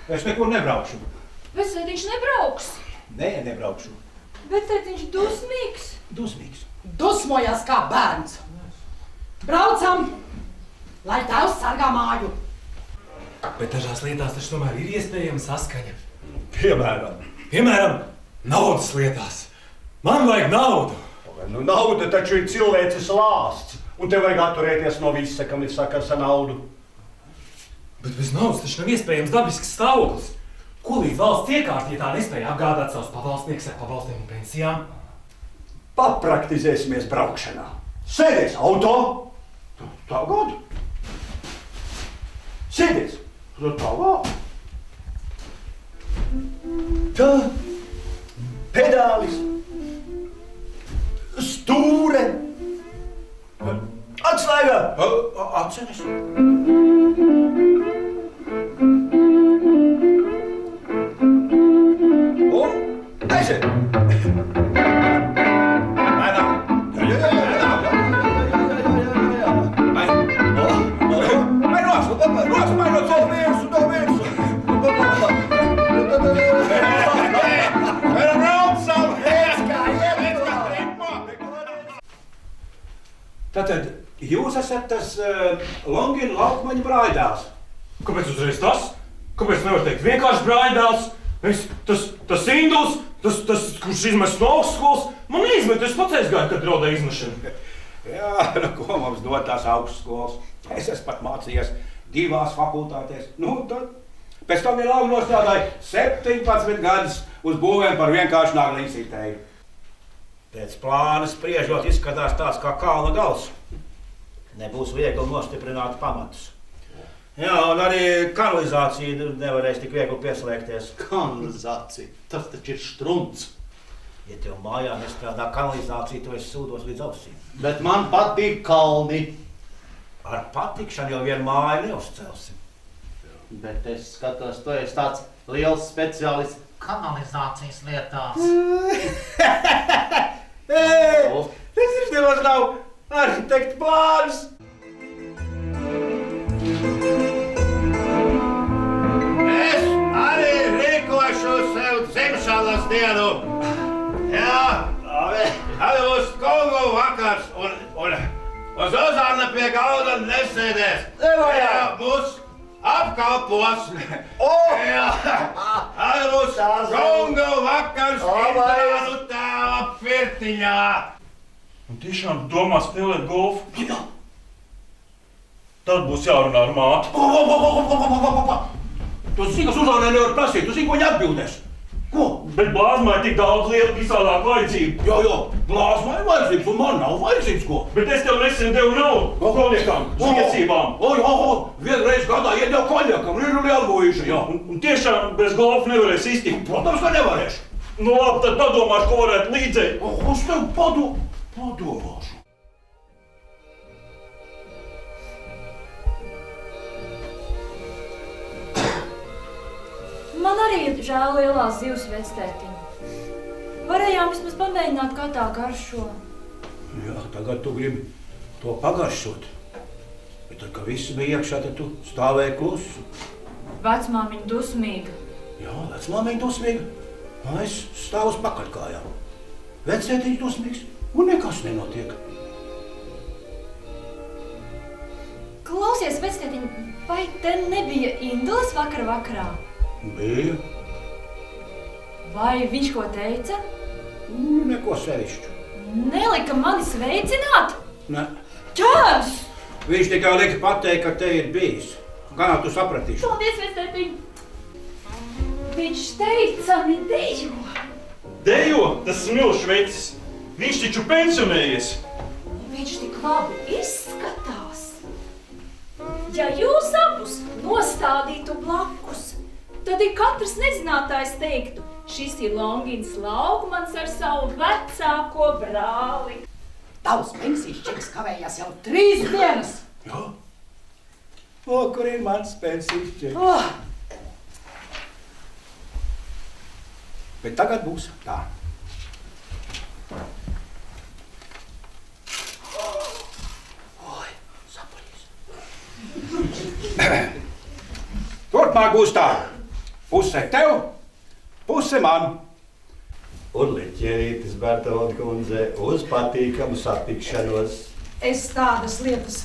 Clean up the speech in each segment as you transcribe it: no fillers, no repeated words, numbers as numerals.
Es nekur nebraukšu. Bet tētiņš nebrauks. Nē, nebraukšu. Bet tētiņš dusmīgs. Dusmīgs. Dusmojas kā bērns. Braucam, lai tēvs sargā māju. Bet dažās lietās taču tomēr ir iespējama saskaņa. Piemēram, Naudas lietās. Man vajag naudu. Nu, nauda taču ir cilvēces lāsts, un tev vajag atturēties no visa, kam ir sakars ar naudu. Bet bez naudas taču nav iespējams dabisks stāvoklis. Ko līdz valsts iekārt, ja tā nespēja apgādāt savus pavalstniekus ar pabalstiem un pensijām? Papraktizēsimies braukšanā. Sēdies auto. Tagad. Sēdies. Tagad. Tā. Pedālis. Stūre. Atslēga. Atceries. Un aiziet. Tātad jūs esat tas Longina laukmaņa brāļdēls. Kāpēc uzreiz tas? Kāpēc nevar teikt vienkārši brāļdēls? Tas Induls, tas, kurš izmests no augstskolas, man neizmet, es pats aizgāju, kad draudēja izmešana. Jā, nu ko mums dod tās augstskolas? Es esmu pat mācījies 2 fakultātēs. Nu, tad pēc tam ir labi nostādāju 17 gadus uz būvēm par vienkārši naglīcītēju. Pēc plāna spriežot izskatās tāds kā kalna gals. Nebūs viegli nostiprināt pamatus. Jā, un arī kanalizācija nevarēs tik viegli pieslēgties. Kanalizācija. Tas taču ir štrunts. Ja tev mājā nestrādā kanalizācija, tu esi sūdos līdz ausīm. Bet man patīk kalni. Ar patikšanu jau vienu māju neuzcelsi. Bet es skatos, tu esi tāds liels speciālists kanalizācijas lietās. Tas ir nemaz nav arhitekta plāns. Es arī rīkošu sev dzimšanas dienu. Jā, arī būs Kongo vakars un Zuzana pie galda nesēdēs. Jā, mūs apkalpos. Jā, arī būs Kongo vakars Indānu tēva pirtiņā. Un tiešām domā spēlēt golfu? Jā. Tad būs jārunā ar māti. Tu zini, ka Zuzanai nevar prasīt, tu zini, ko viņa atbildēs. Ko? Bet blāzmai ir tik daudz lielu visādāk vajadzību. Jā, blāzmai ir vajadzības, un man nav vajadzības, ko? Bet es tev nesen devu naudu konjakam, zviecībām. Vienreiz gadā iedevu konjakam, ir lielvojuši, jā. Un tiešām bez golfa nevarēs iztikt. Protams, ka nevarēšu. Nu labi, tad padomāšu, ko varētu līdzēt. Es tev padomāšu. Man arī ir žēl lielās zivs vectētiņa. Varējām vismaz pamēģināt, kā tā garšo. Jā, tagad tu gribi to pagaršot. Bet tad, kad viss bija iekšā, tad tu stāvēji klusu. Vecmāmiņa dusmīga. Jā, vecmāmiņa dusmīga. Es stāvu uz pakaļkājām. Vecētiņš dusmīgs, un nekas nenotiek. Klausies, vectētiņa, vai te nebija Induls vakarā? Bija. Vai viņš ko teica? Neko sevišķu. Nelika mani sveicināt? Ne. Čāds! Viņš tikai lika pateikt, ka te ir bijis. Kā tu sapratīši? Paldies, vectētiņa! Viņš teica, ne dejo. Dejo, tas smilšs vecis. Viņš taču pensionējies. Viņš tik labi izskatās. Ja jūs abus nostādītu blakus, tad ir katrs nezinātājs teiktu, šis ir Longins laukmans ar savu vecāko brāli. Tavs pensijas čeks kavējās jau 3 dienas. Jā, O, kur ir mans pensijas čeks? Oh, Bet tagad būs tā. Oi, saprīs. Turpmāk būs tā. Puse tev, puse man. Un Liķerītis Bertolda kundze uz patīkamu satikšanos. es tādas lietas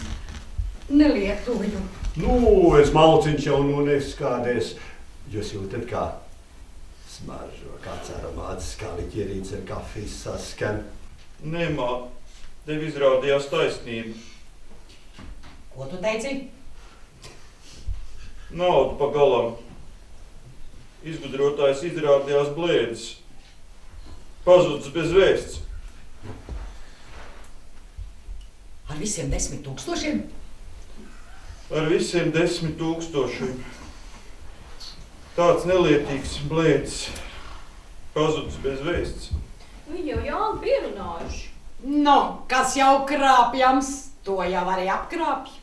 nelietoju. Nu, es malciņš jau nu neskādēs. Jūs jūtat, kā smaržo, kāds aromāts, kā Liķerītis ar kafijas saskan. Nē, māt, tev izrādījās taisnība. Ko tu teici? Naudu pa galam. Izgudrotājs izrādījās blēdis. Pazudis bez vēsts. Ar visiem 10 000? Ar visiem 10 000. Tāds nelietīgs blēdis. Pazudis bez vēsts. Viņi jau Jāni pierunājuši. Nu, kas jau krāpjams, to jau arī apkrāpj.